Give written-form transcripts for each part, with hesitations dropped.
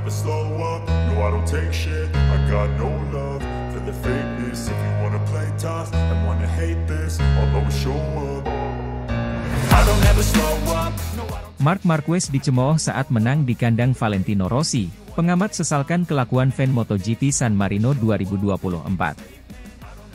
never slow up, no I don't take shit. I got no love for the fakeness. If you wanna play tough and wanna hate this, I'll always show up. I don't ever slow up, no I don't. Marc Marquez dicemooh saat menang di kandang Valentino Rossi. Pengamat sesalkan kelakuan fan MotoGP San Marino 2024.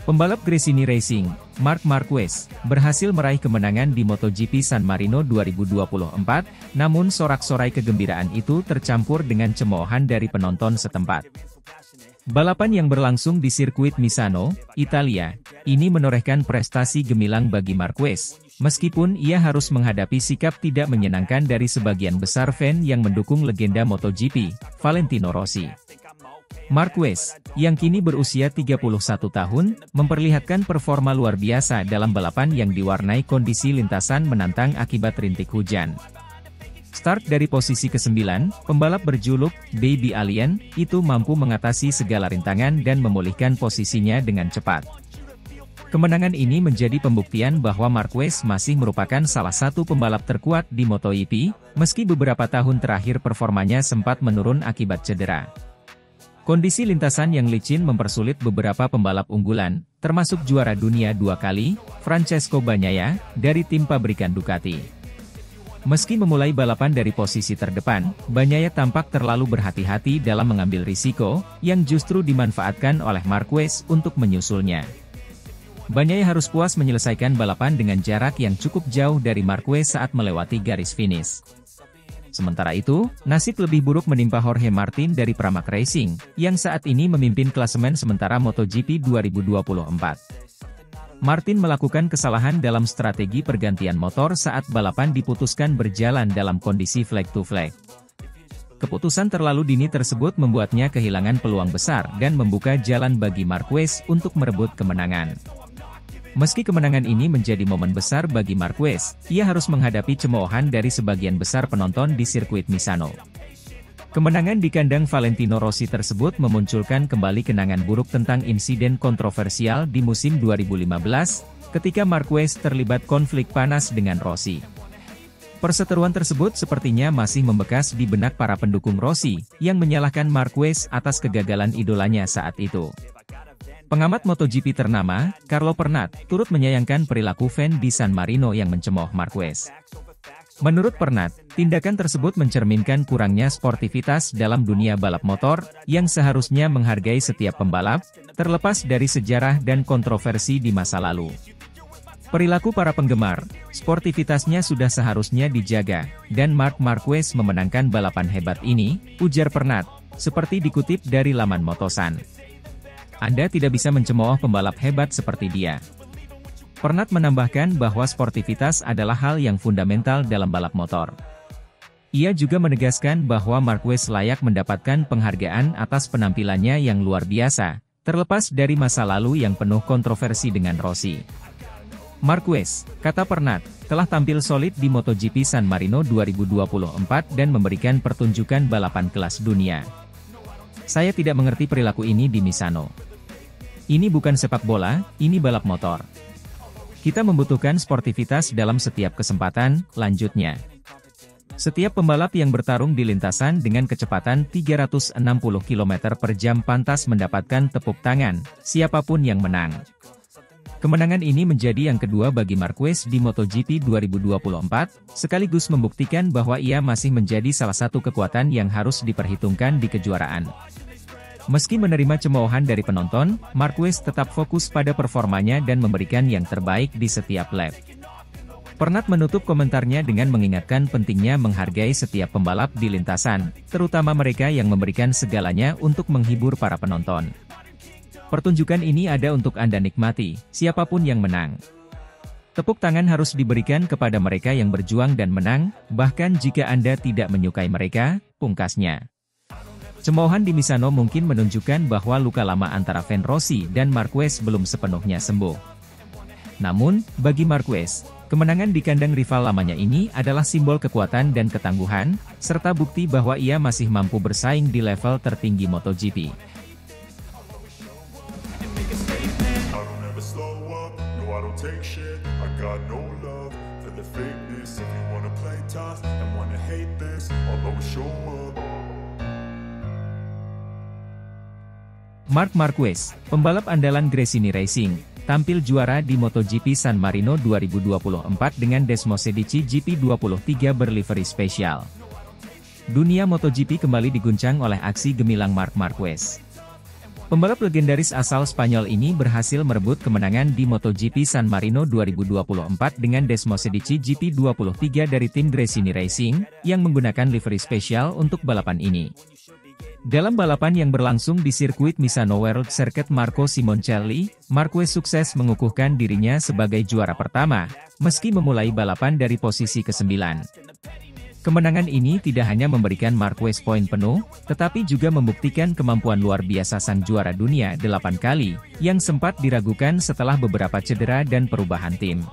Pembalap Gresini Racing, Marc Marquez, berhasil meraih kemenangan di MotoGP San Marino 2024, namun sorak-sorai kegembiraan itu tercampur dengan cemoohan dari penonton setempat. Balapan yang berlangsung di sirkuit Misano, Italia, ini menorehkan prestasi gemilang bagi Marquez, meskipun ia harus menghadapi sikap tidak menyenangkan dari sebagian besar fan yang mendukung legenda MotoGP, Valentino Rossi. Marquez, yang kini berusia 31 tahun, memperlihatkan performa luar biasa dalam balapan yang diwarnai kondisi lintasan menantang akibat rintik hujan. Start dari posisi ke-9, pembalap berjuluk Baby Alien itu mampu mengatasi segala rintangan dan memulihkan posisinya dengan cepat. Kemenangan ini menjadi pembuktian bahwa Marquez masih merupakan salah satu pembalap terkuat di MotoGP, meski beberapa tahun terakhir performanya sempat menurun akibat cedera. Kondisi lintasan yang licin mempersulit beberapa pembalap unggulan, termasuk juara dunia 2 kali, Francesco Bagnaia, dari tim pabrikan Ducati. Meski memulai balapan dari posisi terdepan, Bagnaia tampak terlalu berhati-hati dalam mengambil risiko, yang justru dimanfaatkan oleh Marquez untuk menyusulnya. Bagnaia harus puas menyelesaikan balapan dengan jarak yang cukup jauh dari Marquez saat melewati garis finish. Sementara itu, nasib lebih buruk menimpa Jorge Martin dari Pramac Racing, yang saat ini memimpin klasemen sementara MotoGP 2024. Martin melakukan kesalahan dalam strategi pergantian motor saat balapan diputuskan berjalan dalam kondisi flag to flag. Keputusan terlalu dini tersebut membuatnya kehilangan peluang besar dan membuka jalan bagi Marquez untuk merebut kemenangan. Meski kemenangan ini menjadi momen besar bagi Marquez, ia harus menghadapi cemoohan dari sebagian besar penonton di sirkuit Misano. Kemenangan di kandang Valentino Rossi tersebut memunculkan kembali kenangan buruk tentang insiden kontroversial di musim 2015, ketika Marquez terlibat konflik panas dengan Rossi. Perseteruan tersebut sepertinya masih membekas di benak para pendukung Rossi, yang menyalahkan Marquez atas kegagalan idolanya saat itu. Pengamat MotoGP ternama, Carlo Pernat, turut menyayangkan perilaku fan di San Marino yang mencemooh Marquez. Menurut Pernat, tindakan tersebut mencerminkan kurangnya sportivitas dalam dunia balap motor, yang seharusnya menghargai setiap pembalap, terlepas dari sejarah dan kontroversi di masa lalu. Perilaku para penggemar, sportivitasnya sudah seharusnya dijaga, dan Marc Marquez memenangkan balapan hebat ini, ujar Pernat, seperti dikutip dari laman Motosan. Anda tidak bisa mencemooh pembalap hebat seperti dia. Pernat menambahkan bahwa sportivitas adalah hal yang fundamental dalam balap motor. Ia juga menegaskan bahwa Marquez layak mendapatkan penghargaan atas penampilannya yang luar biasa, terlepas dari masa lalu yang penuh kontroversi dengan Rossi. Marquez, kata Pernat, telah tampil solid di MotoGP San Marino 2024 dan memberikan pertunjukan balapan kelas dunia. Saya tidak mengerti perilaku ini di Misano. Ini bukan sepak bola, ini balap motor. Kita membutuhkan sportivitas dalam setiap kesempatan, lanjutnya. Setiap pembalap yang bertarung di lintasan dengan kecepatan 360 km per jam pantas mendapatkan tepuk tangan, siapapun yang menang. Kemenangan ini menjadi yang kedua bagi Marquez di MotoGP 2024, sekaligus membuktikan bahwa ia masih menjadi salah satu kekuatan yang harus diperhitungkan di kejuaraan. Meski menerima cemoohan dari penonton, Marquez tetap fokus pada performanya dan memberikan yang terbaik di setiap lap. Pernat menutup komentarnya dengan mengingatkan pentingnya menghargai setiap pembalap di lintasan, terutama mereka yang memberikan segalanya untuk menghibur para penonton. Pertunjukan ini ada untuk Anda nikmati, siapapun yang menang. Tepuk tangan harus diberikan kepada mereka yang berjuang dan menang, bahkan jika Anda tidak menyukai mereka, pungkasnya. Cemoohan di Misano mungkin menunjukkan bahwa luka lama antara fan Rossi dan Marquez belum sepenuhnya sembuh. Namun, bagi Marquez, kemenangan di kandang rival lamanya ini adalah simbol kekuatan dan ketangguhan, serta bukti bahwa ia masih mampu bersaing di level tertinggi MotoGP. Marc Marquez, pembalap andalan Gresini Racing, tampil juara di MotoGP San Marino 2024 dengan Desmosedici GP23 berlivery spesial. Dunia MotoGP kembali diguncang oleh aksi gemilang Marc Marquez. Pembalap legendaris asal Spanyol ini berhasil merebut kemenangan di MotoGP San Marino 2024 dengan Desmosedici GP23 dari tim Gresini Racing, yang menggunakan livery spesial untuk balapan ini. Dalam balapan yang berlangsung di sirkuit Misano World Circuit Marco Simoncelli, Marquez sukses mengukuhkan dirinya sebagai juara pertama, meski memulai balapan dari posisi ke-9. Kemenangan ini tidak hanya memberikan Marquez poin penuh, tetapi juga membuktikan kemampuan luar biasa sang juara dunia 8 kali, yang sempat diragukan setelah beberapa cedera dan perubahan tim.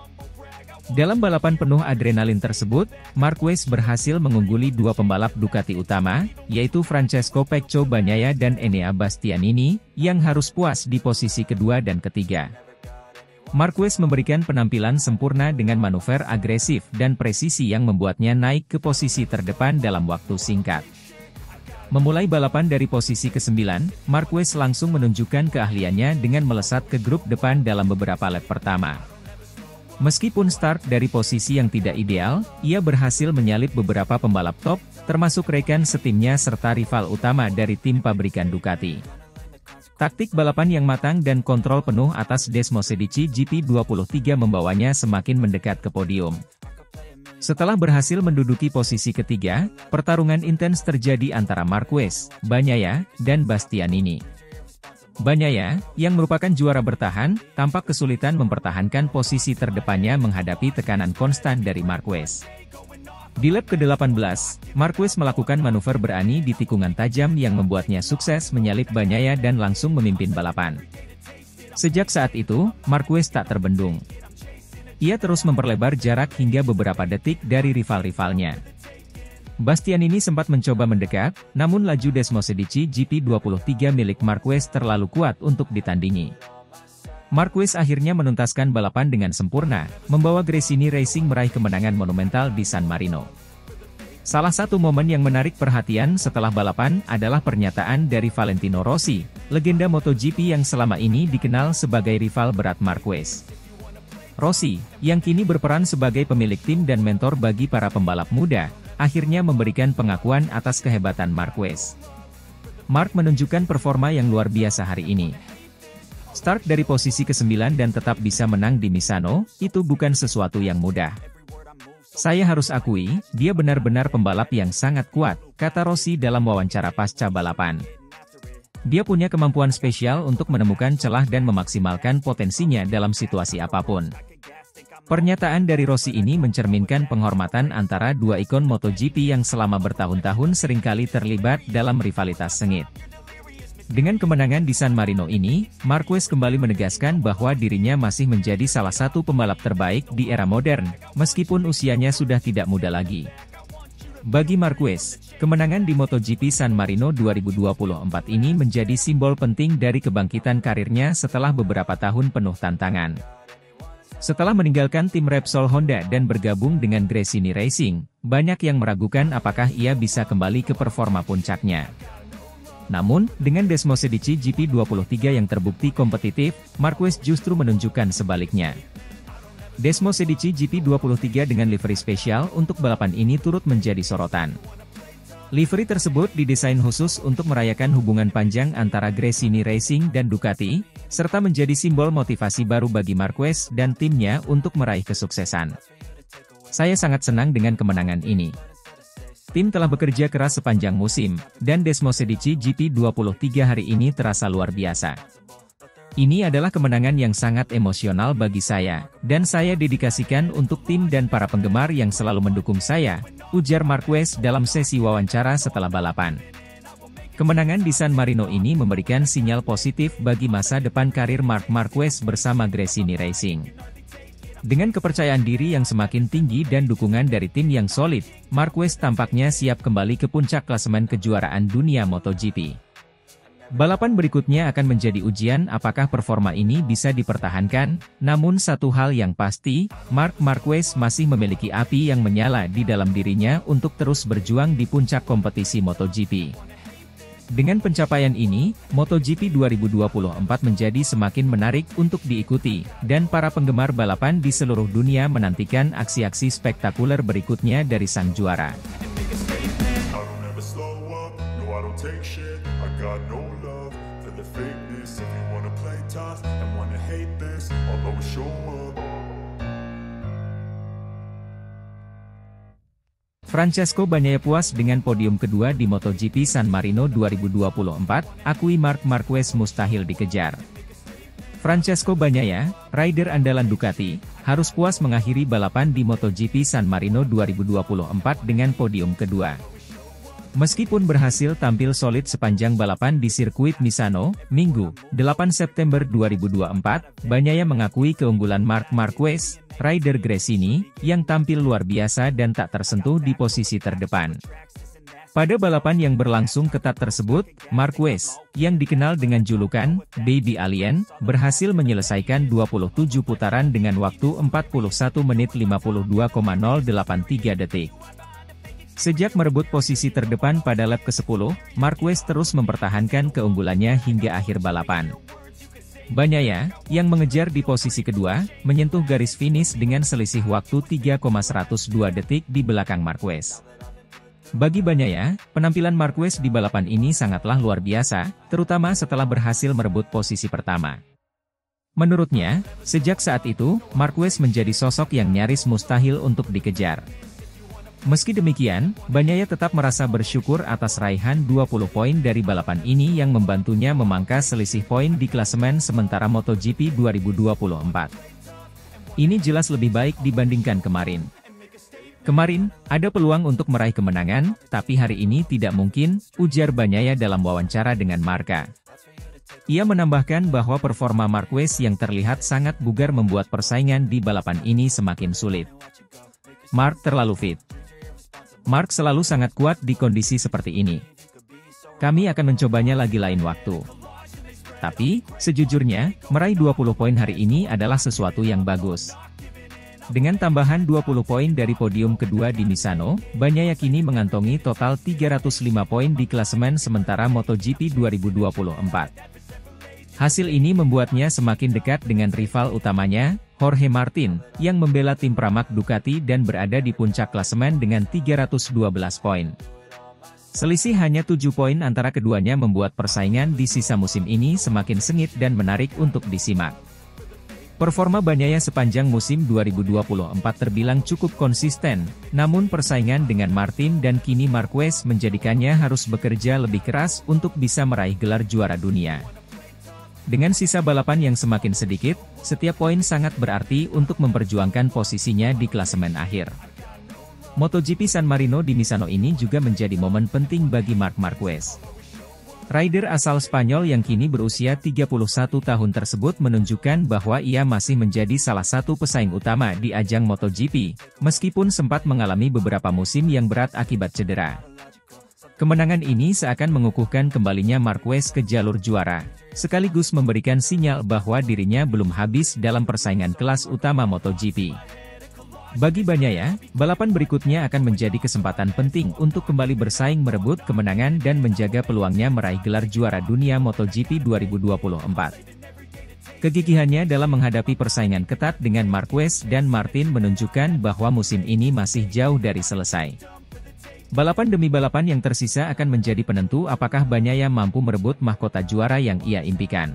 Dalam balapan penuh adrenalin tersebut, Marquez berhasil mengungguli dua pembalap Ducati utama, yaitu Francesco Pecco Bagnaia dan Enea Bastianini, yang harus puas di posisi kedua dan ketiga. Marquez memberikan penampilan sempurna dengan manuver agresif dan presisi yang membuatnya naik ke posisi terdepan dalam waktu singkat. Memulai balapan dari posisi ke-9, Marquez langsung menunjukkan keahliannya dengan melesat ke grup depan dalam beberapa lap pertama. Meskipun start dari posisi yang tidak ideal, ia berhasil menyalip beberapa pembalap top, termasuk rekan setimnya serta rival utama dari tim pabrikan Ducati. Taktik balapan yang matang dan kontrol penuh atas Desmosedici GP23 membawanya semakin mendekat ke podium. Setelah berhasil menduduki posisi ketiga, pertarungan intens terjadi antara Marquez, Bagnaia, dan Bastianini. Bagnaia, yang merupakan juara bertahan, tampak kesulitan mempertahankan posisi terdepannya menghadapi tekanan konstan dari Marquez. Di lap ke-18, Marquez melakukan manuver berani di tikungan tajam yang membuatnya sukses menyalip Bagnaia dan langsung memimpin balapan. Sejak saat itu, Marquez tak terbendung. Ia terus memperlebar jarak hingga beberapa detik dari rival-rivalnya. Bastianini sempat mencoba mendekat, namun laju Desmosedici GP23 milik Marquez terlalu kuat untuk ditandingi. Marquez akhirnya menuntaskan balapan dengan sempurna, membawa Gresini Racing meraih kemenangan monumental di San Marino. Salah satu momen yang menarik perhatian setelah balapan adalah pernyataan dari Valentino Rossi, legenda MotoGP yang selama ini dikenal sebagai rival berat Marquez. Rossi, yang kini berperan sebagai pemilik tim dan mentor bagi para pembalap muda, akhirnya memberikan pengakuan atas kehebatan Marquez. Marc menunjukkan performa yang luar biasa hari ini. Start dari posisi ke-9 dan tetap bisa menang di Misano, itu bukan sesuatu yang mudah. Saya harus akui, dia benar-benar pembalap yang sangat kuat, kata Rossi dalam wawancara pasca balapan. Dia punya kemampuan spesial untuk menemukan celah dan memaksimalkan potensinya dalam situasi apapun. Pernyataan dari Rossi ini mencerminkan penghormatan antara dua ikon MotoGP yang selama bertahun-tahun seringkali terlibat dalam rivalitas sengit. Dengan kemenangan di San Marino ini, Marquez kembali menegaskan bahwa dirinya masih menjadi salah satu pembalap terbaik di era modern, meskipun usianya sudah tidak muda lagi. Bagi Marquez, kemenangan di MotoGP San Marino 2024 ini menjadi simbol penting dari kebangkitan karirnya setelah beberapa tahun penuh tantangan. Setelah meninggalkan tim Repsol Honda dan bergabung dengan Gresini Racing, banyak yang meragukan apakah ia bisa kembali ke performa puncaknya. Namun, dengan Desmosedici GP23 yang terbukti kompetitif, Marquez justru menunjukkan sebaliknya. Desmosedici GP23 dengan livery spesial untuk balapan ini turut menjadi sorotan. Livery tersebut didesain khusus untuk merayakan hubungan panjang antara Gresini Racing dan Ducati, serta menjadi simbol motivasi baru bagi Marquez dan timnya untuk meraih kesuksesan. Saya sangat senang dengan kemenangan ini. Tim telah bekerja keras sepanjang musim, dan Desmosedici GP23 hari ini terasa luar biasa. Ini adalah kemenangan yang sangat emosional bagi saya, dan saya dedikasikan untuk tim dan para penggemar yang selalu mendukung saya, ujar Marquez dalam sesi wawancara setelah balapan. Kemenangan di San Marino ini memberikan sinyal positif bagi masa depan karir Marc Marquez bersama Gresini Racing. Dengan kepercayaan diri yang semakin tinggi dan dukungan dari tim yang solid, Marquez tampaknya siap kembali ke puncak klasemen kejuaraan dunia MotoGP. Balapan berikutnya akan menjadi ujian apakah performa ini bisa dipertahankan, namun satu hal yang pasti, Marc Marquez masih memiliki api yang menyala di dalam dirinya untuk terus berjuang di puncak kompetisi MotoGP. Dengan pencapaian ini, MotoGP 2024 menjadi semakin menarik untuk diikuti, dan para penggemar balapan di seluruh dunia menantikan aksi-aksi spektakuler berikutnya dari sang juara. Francesco Bagnaia puas dengan podium kedua di MotoGP San Marino 2024, akui Marc Marquez mustahil dikejar. Francesco Bagnaia, rider andalan Ducati, harus puas mengakhiri balapan di MotoGP San Marino 2024 dengan podium kedua. Meskipun berhasil tampil solid sepanjang balapan di sirkuit Misano, Minggu, 8 September 2024, Bagnaia mengakui keunggulan Marc Marquez, rider Gresini, yang tampil luar biasa dan tak tersentuh di posisi terdepan. Pada balapan yang berlangsung ketat tersebut, Marquez, yang dikenal dengan julukan Baby Alien, berhasil menyelesaikan 27 putaran dengan waktu 41 menit 52,083 detik. Sejak merebut posisi terdepan pada lap ke-10, Marquez terus mempertahankan keunggulannya hingga akhir balapan. Bagnaia, yang mengejar di posisi kedua, menyentuh garis finish dengan selisih waktu 3,102 detik di belakang Marquez. Bagi Bagnaia, penampilan Marquez di balapan ini sangatlah luar biasa, terutama setelah berhasil merebut posisi pertama. Menurutnya, sejak saat itu, Marquez menjadi sosok yang nyaris mustahil untuk dikejar. Meski demikian, Bagnaia tetap merasa bersyukur atas raihan 20 poin dari balapan ini yang membantunya memangkas selisih poin di klasemen sementara MotoGP 2024. Ini jelas lebih baik dibandingkan kemarin. Kemarin, ada peluang untuk meraih kemenangan, tapi hari ini tidak mungkin, ujar Bagnaia dalam wawancara dengan Marca. Ia menambahkan bahwa performa Marquez yang terlihat sangat bugar membuat persaingan di balapan ini semakin sulit. Marc terlalu fit. Marc selalu sangat kuat di kondisi seperti ini. Kami akan mencobanya lagi lain waktu. Tapi, sejujurnya, meraih 20 poin hari ini adalah sesuatu yang bagus. Dengan tambahan 20 poin dari podium kedua di Misano, Bagnaia kini mengantongi total 305 poin di klasemen sementara MotoGP 2024. Hasil ini membuatnya semakin dekat dengan rival utamanya, Jorge Martin, yang membela tim Pramac Ducati dan berada di puncak klasemen dengan 312 poin. Selisih hanya 7 poin antara keduanya membuat persaingan di sisa musim ini semakin sengit dan menarik untuk disimak. Performa Bagnaia sepanjang musim 2024 terbilang cukup konsisten, namun persaingan dengan Martin dan kini Marquez menjadikannya harus bekerja lebih keras untuk bisa meraih gelar juara dunia. Dengan sisa balapan yang semakin sedikit, setiap poin sangat berarti untuk memperjuangkan posisinya di klasemen akhir. MotoGP San Marino di Misano ini juga menjadi momen penting bagi Marc Marquez. Rider asal Spanyol yang kini berusia 31 tahun tersebut menunjukkan bahwa ia masih menjadi salah satu pesaing utama di ajang MotoGP, meskipun sempat mengalami beberapa musim yang berat akibat cedera. Kemenangan ini seakan mengukuhkan kembalinya Marquez ke jalur juara, sekaligus memberikan sinyal bahwa dirinya belum habis dalam persaingan kelas utama MotoGP. Bagi Bagnaia, balapan berikutnya akan menjadi kesempatan penting untuk kembali bersaing merebut kemenangan dan menjaga peluangnya meraih gelar juara dunia MotoGP 2024. Kegigihannya dalam menghadapi persaingan ketat dengan Marquez dan Martin menunjukkan bahwa musim ini masih jauh dari selesai. Balapan demi balapan yang tersisa akan menjadi penentu apakah Bagnaia mampu merebut mahkota juara yang ia impikan.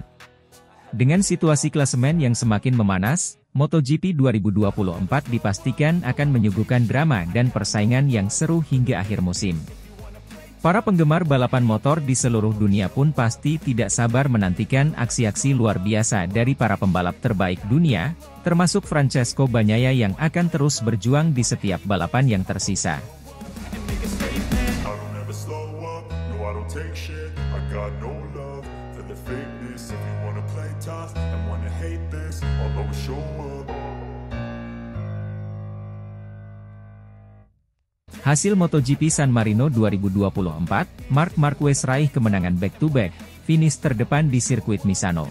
Dengan situasi klasemen yang semakin memanas, MotoGP 2024 dipastikan akan menyuguhkan drama dan persaingan yang seru hingga akhir musim. Para penggemar balapan motor di seluruh dunia pun pasti tidak sabar menantikan aksi-aksi luar biasa dari para pembalap terbaik dunia, termasuk Francesco Bagnaia yang akan terus berjuang di setiap balapan yang tersisa. Hasil MotoGP San Marino 2024, Marc Marquez raih kemenangan back-to-back, finish terdepan di sirkuit Misano.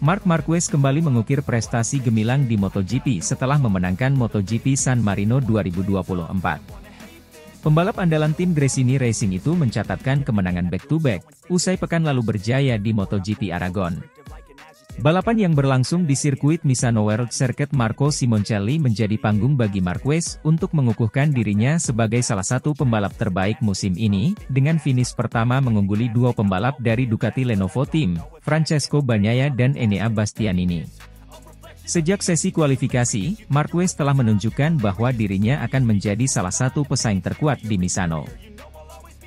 Marc Marquez kembali mengukir prestasi gemilang di MotoGP setelah memenangkan MotoGP San Marino 2024. Pembalap andalan tim Gresini Racing itu mencatatkan kemenangan back-to-back, usai pekan lalu berjaya di MotoGP Aragon. Balapan yang berlangsung di sirkuit Misano World Circuit Marco Simoncelli menjadi panggung bagi Marquez untuk mengukuhkan dirinya sebagai salah satu pembalap terbaik musim ini, dengan finish pertama mengungguli dua pembalap dari Ducati Lenovo Team, Francesco Bagnaia dan Enea Bastianini. Sejak sesi kualifikasi, Marquez telah menunjukkan bahwa dirinya akan menjadi salah satu pesaing terkuat di Misano.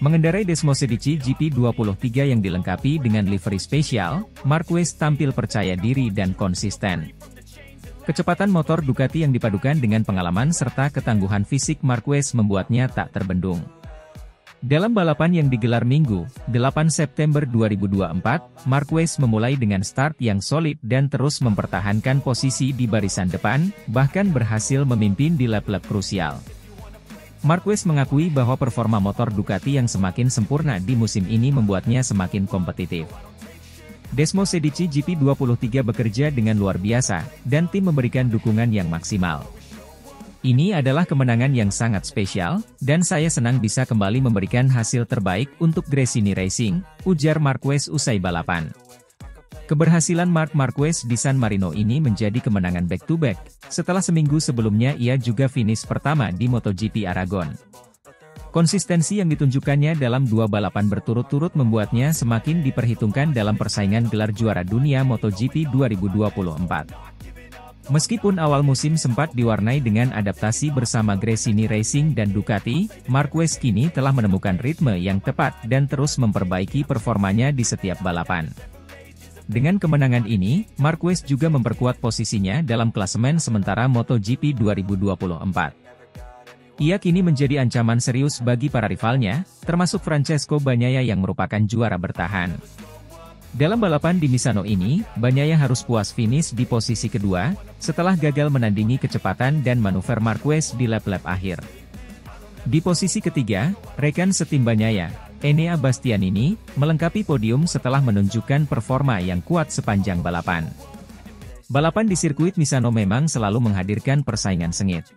Mengendarai Desmosedici GP23 yang dilengkapi dengan livery spesial, Marquez tampil percaya diri dan konsisten. Kecepatan motor Ducati yang dipadukan dengan pengalaman serta ketangguhan fisik Marquez membuatnya tak terbendung. Dalam balapan yang digelar Minggu, 8 September 2024, Marquez memulai dengan start yang solid dan terus mempertahankan posisi di barisan depan, bahkan berhasil memimpin di lap-lap krusial. Marquez mengakui bahwa performa motor Ducati yang semakin sempurna di musim ini membuatnya semakin kompetitif. Desmosedici GP23 bekerja dengan luar biasa, dan tim memberikan dukungan yang maksimal. Ini adalah kemenangan yang sangat spesial, dan saya senang bisa kembali memberikan hasil terbaik untuk Gresini Racing, ujar Marquez usai balapan. Keberhasilan Marc Marquez di San Marino ini menjadi kemenangan back-to-back, setelah seminggu sebelumnya ia juga finish pertama di MotoGP Aragon. Konsistensi yang ditunjukkannya dalam dua balapan berturut-turut membuatnya semakin diperhitungkan dalam persaingan gelar juara dunia MotoGP 2024. Meskipun awal musim sempat diwarnai dengan adaptasi bersama Gresini Racing dan Ducati, Marquez kini telah menemukan ritme yang tepat dan terus memperbaiki performanya di setiap balapan. Dengan kemenangan ini, Marquez juga memperkuat posisinya dalam klasemen sementara MotoGP 2024. Ia kini menjadi ancaman serius bagi para rivalnya, termasuk Francesco Bagnaia yang merupakan juara bertahan. Dalam balapan di Misano ini, Bagnaia harus puas finish di posisi kedua, setelah gagal menandingi kecepatan dan manuver Marquez di lap-lap akhir. Di posisi ketiga, rekan setim Bagnaia, Enea Bastianini, melengkapi podium setelah menunjukkan performa yang kuat sepanjang balapan. Balapan di sirkuit Misano memang selalu menghadirkan persaingan sengit.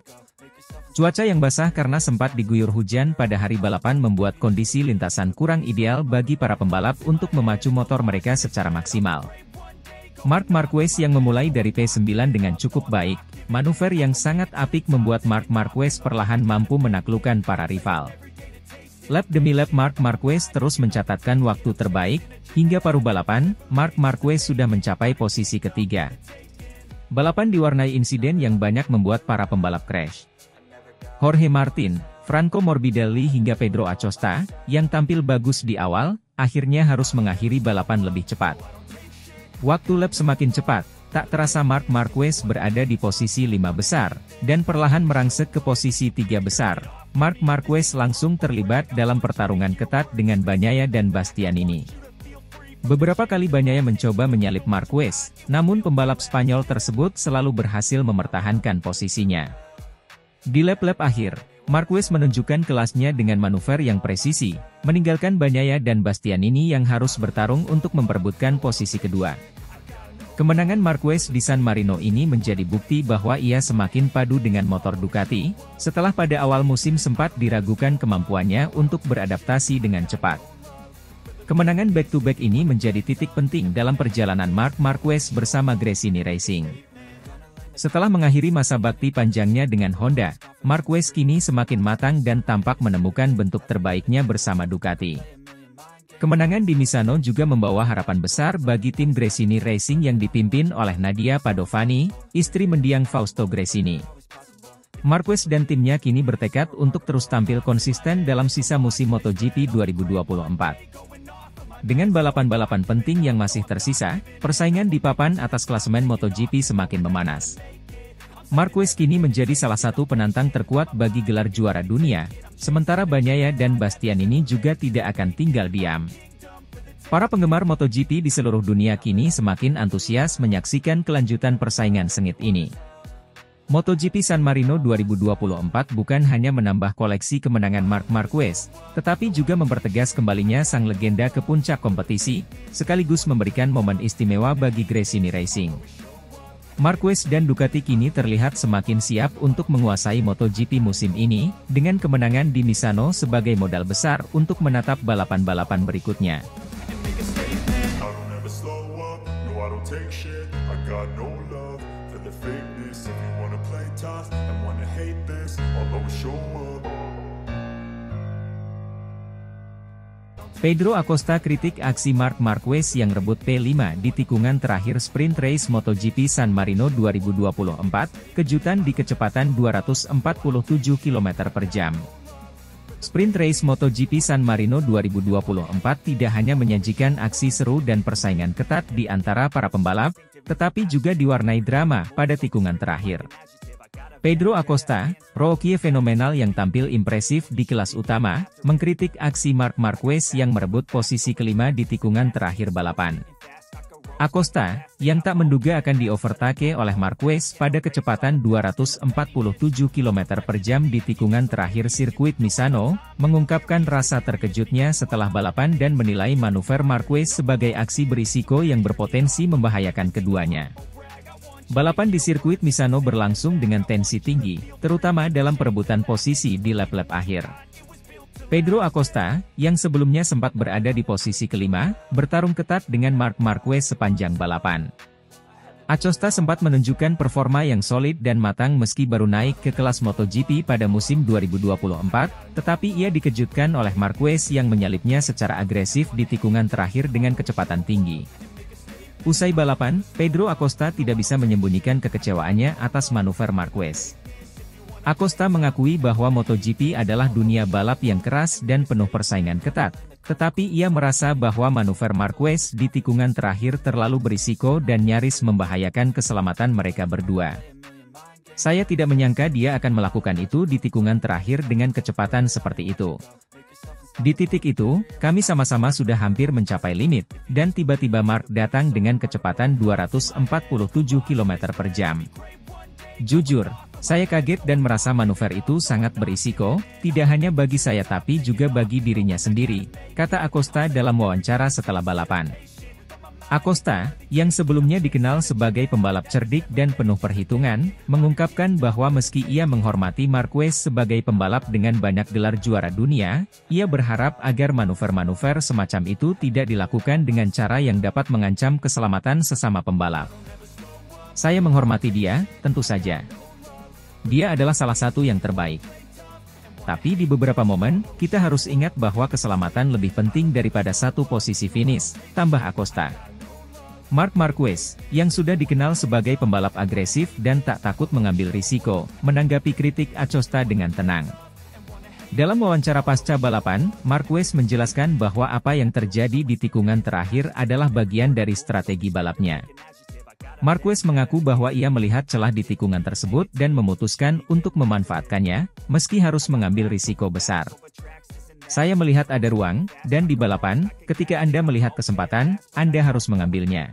Cuaca yang basah karena sempat diguyur hujan pada hari balapan membuat kondisi lintasan kurang ideal bagi para pembalap untuk memacu motor mereka secara maksimal. Marc Marquez yang memulai dari P9 dengan cukup baik, manuver yang sangat apik membuat Marc Marquez perlahan mampu menaklukkan para rival. Lap demi lap Marc Marquez terus mencatatkan waktu terbaik, hingga paruh balapan, Marc Marquez sudah mencapai posisi ketiga. Balapan diwarnai insiden yang banyak membuat para pembalap crash. Jorge Martin, Franco Morbidelli hingga Pedro Acosta, yang tampil bagus di awal, akhirnya harus mengakhiri balapan lebih cepat. Waktu lap semakin cepat, tak terasa Marc Marquez berada di posisi 5 besar, dan perlahan merangsek ke posisi 3 besar. Marc Marquez langsung terlibat dalam pertarungan ketat dengan Bagnaia dan Bastianini. Beberapa kali Bagnaia mencoba menyalip Marquez, namun pembalap Spanyol tersebut selalu berhasil mempertahankan posisinya. Di lap-lap akhir, Marquez menunjukkan kelasnya dengan manuver yang presisi, meninggalkan Bagnaia dan Bastianini yang harus bertarung untuk memperebutkan posisi kedua. Kemenangan Marquez di San Marino ini menjadi bukti bahwa ia semakin padu dengan motor Ducati, setelah pada awal musim sempat diragukan kemampuannya untuk beradaptasi dengan cepat. Kemenangan back-to-back ini menjadi titik penting dalam perjalanan Marc Marquez bersama Gresini Racing. Setelah mengakhiri masa bakti panjangnya dengan Honda, Marquez kini semakin matang dan tampak menemukan bentuk terbaiknya bersama Ducati. Kemenangan di Misano juga membawa harapan besar bagi tim Gresini Racing yang dipimpin oleh Nadia Padovani, istri mendiang Fausto Gresini. Marquez dan timnya kini bertekad untuk terus tampil konsisten dalam sisa musim MotoGP 2024. Dengan balapan-balapan penting yang masih tersisa, persaingan di papan atas klasemen MotoGP semakin memanas. Marquez kini menjadi salah satu penantang terkuat bagi gelar juara dunia, sementara Bagnaia dan Bastianini juga tidak akan tinggal diam. Para penggemar MotoGP di seluruh dunia kini semakin antusias menyaksikan kelanjutan persaingan sengit ini. MotoGP San Marino 2024 bukan hanya menambah koleksi kemenangan Marc Marquez, tetapi juga mempertegas kembalinya sang legenda ke puncak kompetisi, sekaligus memberikan momen istimewa bagi Gresini Racing. Marquez dan Ducati kini terlihat semakin siap untuk menguasai MotoGP musim ini, dengan kemenangan di Misano sebagai modal besar untuk menatap balapan-balapan berikutnya. Pedro Acosta kritik aksi Marc Marquez yang rebut P5 di tikungan terakhir sprint race MotoGP San Marino 2024, kejutan di kecepatan 247 km per jam. Sprint race MotoGP San Marino 2024 tidak hanya menyajikan aksi seru dan persaingan ketat di antara para pembalap, tetapi juga diwarnai drama pada tikungan terakhir. Pedro Acosta, rookie fenomenal yang tampil impresif di kelas utama, mengkritik aksi Marc Marquez yang merebut posisi kelima di tikungan terakhir balapan. Acosta, yang tak menduga akan di-overtake oleh Marquez pada kecepatan 247 km per jam di tikungan terakhir sirkuit Misano, mengungkapkan rasa terkejutnya setelah balapan dan menilai manuver Marquez sebagai aksi berisiko yang berpotensi membahayakan keduanya. Balapan di sirkuit Misano berlangsung dengan tensi tinggi, terutama dalam perebutan posisi di lap-lap akhir. Pedro Acosta, yang sebelumnya sempat berada di posisi kelima, bertarung ketat dengan Marc Marquez sepanjang balapan. Acosta sempat menunjukkan performa yang solid dan matang meski baru naik ke kelas MotoGP pada musim 2024, tetapi ia dikejutkan oleh Marquez yang menyalipnya secara agresif di tikungan terakhir dengan kecepatan tinggi. Usai balapan, Pedro Acosta tidak bisa menyembunyikan kekecewaannya atas manuver Marquez. Acosta mengakui bahwa MotoGP adalah dunia balap yang keras dan penuh persaingan ketat, tetapi ia merasa bahwa manuver Marquez di tikungan terakhir terlalu berisiko dan nyaris membahayakan keselamatan mereka berdua. Saya tidak menyangka dia akan melakukan itu di tikungan terakhir dengan kecepatan seperti itu. Di titik itu, kami sama-sama sudah hampir mencapai limit, dan tiba-tiba Marc datang dengan kecepatan 247 km per jam. Jujur, saya kaget dan merasa manuver itu sangat berisiko, tidak hanya bagi saya tapi juga bagi dirinya sendiri, kata Acosta dalam wawancara setelah balapan. Acosta, yang sebelumnya dikenal sebagai pembalap cerdik dan penuh perhitungan, mengungkapkan bahwa meski ia menghormati Marquez sebagai pembalap dengan banyak gelar juara dunia, ia berharap agar manuver-manuver semacam itu tidak dilakukan dengan cara yang dapat mengancam keselamatan sesama pembalap. Saya menghormati dia, tentu saja. Dia adalah salah satu yang terbaik. Tapi di beberapa momen, kita harus ingat bahwa keselamatan lebih penting daripada satu posisi finish, tambah Acosta. Marc Marquez, yang sudah dikenal sebagai pembalap agresif dan tak takut mengambil risiko, menanggapi kritik Acosta dengan tenang. Dalam wawancara pasca balapan, Marquez menjelaskan bahwa apa yang terjadi di tikungan terakhir adalah bagian dari strategi balapnya. Marquez mengaku bahwa ia melihat celah di tikungan tersebut dan memutuskan untuk memanfaatkannya, meski harus mengambil risiko besar. Saya melihat ada ruang, dan di balapan, ketika Anda melihat kesempatan, Anda harus mengambilnya.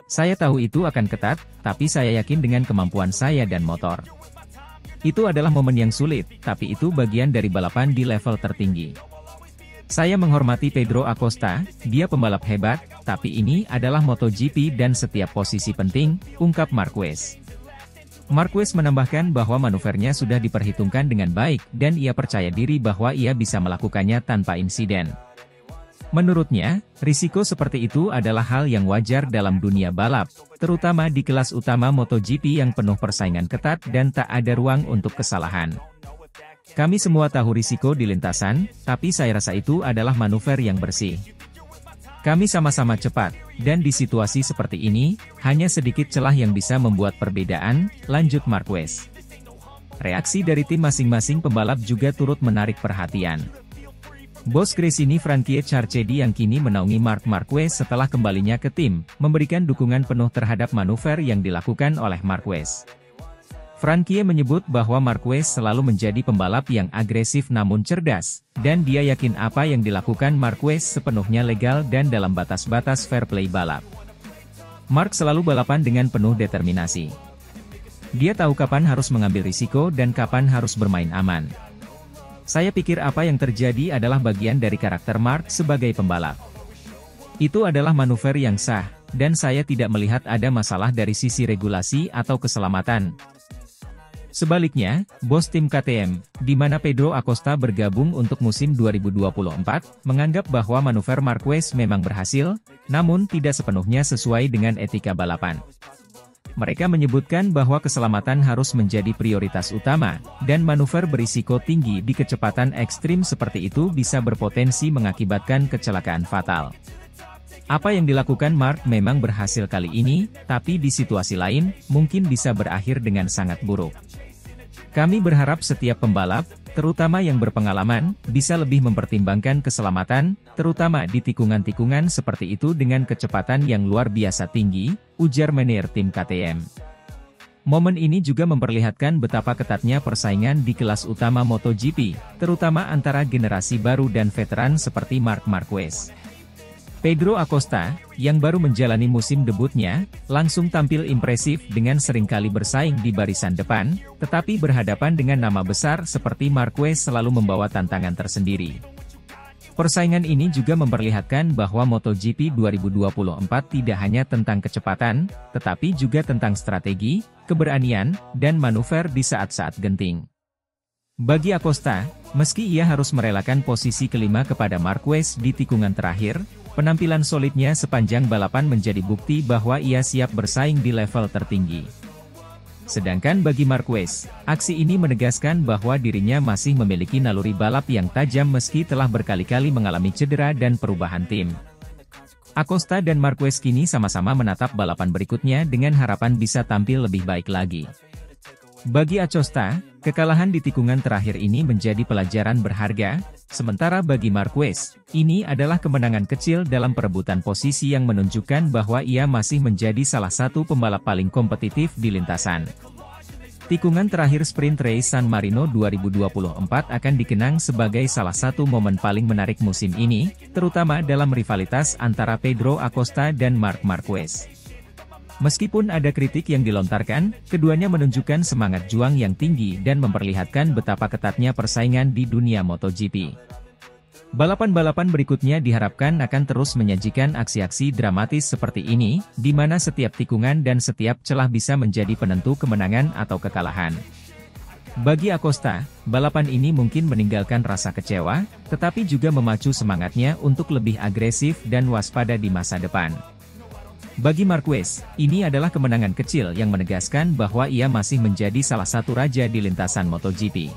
Saya tahu itu akan ketat, tapi saya yakin dengan kemampuan saya dan motor. Itu adalah momen yang sulit, tapi itu bagian dari balapan di level tertinggi. Saya menghormati Pedro Acosta, dia pembalap hebat, tapi ini adalah MotoGP dan setiap posisi penting, ungkap Marquez. Marquez menambahkan bahwa manuvernya sudah diperhitungkan dengan baik dan ia percaya diri bahwa ia bisa melakukannya tanpa insiden. Menurutnya, risiko seperti itu adalah hal yang wajar dalam dunia balap, terutama di kelas utama MotoGP yang penuh persaingan ketat dan tak ada ruang untuk kesalahan. Kami semua tahu risiko di lintasan, tapi saya rasa itu adalah manuver yang bersih. Kami sama-sama cepat, dan di situasi seperti ini, hanya sedikit celah yang bisa membuat perbedaan, lanjut Marquez. Reaksi dari tim masing-masing pembalap juga turut menarik perhatian. Bos Gresini Frankie Charchedi yang kini menaungi Marc Marquez setelah kembalinya ke tim, memberikan dukungan penuh terhadap manuver yang dilakukan oleh Marquez. Frankie menyebut bahwa Marquez selalu menjadi pembalap yang agresif namun cerdas, dan dia yakin apa yang dilakukan Marquez sepenuhnya legal dan dalam batas-batas fair play balap. Marc selalu balapan dengan penuh determinasi. Dia tahu kapan harus mengambil risiko dan kapan harus bermain aman. Saya pikir apa yang terjadi adalah bagian dari karakter Marc sebagai pembalap. Itu adalah manuver yang sah, dan saya tidak melihat ada masalah dari sisi regulasi atau keselamatan. Sebaliknya, bos tim KTM, di mana Pedro Acosta bergabung untuk musim 2024, menganggap bahwa manuver Marquez memang berhasil, namun tidak sepenuhnya sesuai dengan etika balapan. Mereka menyebutkan bahwa keselamatan harus menjadi prioritas utama, dan manuver berisiko tinggi di kecepatan ekstrim seperti itu bisa berpotensi mengakibatkan kecelakaan fatal. Apa yang dilakukan Mark memang berhasil kali ini, tapi di situasi lain, mungkin bisa berakhir dengan sangat buruk. Kami berharap setiap pembalap, terutama yang berpengalaman, bisa lebih mempertimbangkan keselamatan, terutama di tikungan-tikungan seperti itu dengan kecepatan yang luar biasa tinggi, ujar manajer tim KTM. Momen ini juga memperlihatkan betapa ketatnya persaingan di kelas utama MotoGP, terutama antara generasi baru dan veteran seperti Marc Marquez. Pedro Acosta, yang baru menjalani musim debutnya, langsung tampil impresif dengan seringkali bersaing di barisan depan, tetapi berhadapan dengan nama besar seperti Marquez selalu membawa tantangan tersendiri. Persaingan ini juga memperlihatkan bahwa MotoGP 2024 tidak hanya tentang kecepatan, tetapi juga tentang strategi, keberanian, dan manuver di saat-saat genting. Bagi Acosta, meski ia harus merelakan posisi kelima kepada Marquez di tikungan terakhir, penampilan solidnya sepanjang balapan menjadi bukti bahwa ia siap bersaing di level tertinggi. Sedangkan bagi Marquez, aksi ini menegaskan bahwa dirinya masih memiliki naluri balap yang tajam meski telah berkali-kali mengalami cedera dan perubahan tim. Acosta dan Marquez kini sama-sama menatap balapan berikutnya dengan harapan bisa tampil lebih baik lagi. Bagi Acosta, kekalahan di tikungan terakhir ini menjadi pelajaran berharga, sementara bagi Marquez, ini adalah kemenangan kecil dalam perebutan posisi yang menunjukkan bahwa ia masih menjadi salah satu pembalap paling kompetitif di lintasan. Tikungan terakhir sprint race San Marino 2024 akan dikenang sebagai salah satu momen paling menarik musim ini, terutama dalam rivalitas antara Pedro Acosta dan Marc Marquez. Meskipun ada kritik yang dilontarkan, keduanya menunjukkan semangat juang yang tinggi dan memperlihatkan betapa ketatnya persaingan di dunia MotoGP. Balapan-balapan berikutnya diharapkan akan terus menyajikan aksi-aksi dramatis seperti ini, di mana setiap tikungan dan setiap celah bisa menjadi penentu kemenangan atau kekalahan. Bagi Acosta, balapan ini mungkin meninggalkan rasa kecewa, tetapi juga memacu semangatnya untuk lebih agresif dan waspada di masa depan. Bagi Marquez, ini adalah kemenangan kecil yang menegaskan bahwa ia masih menjadi salah satu raja di lintasan MotoGP.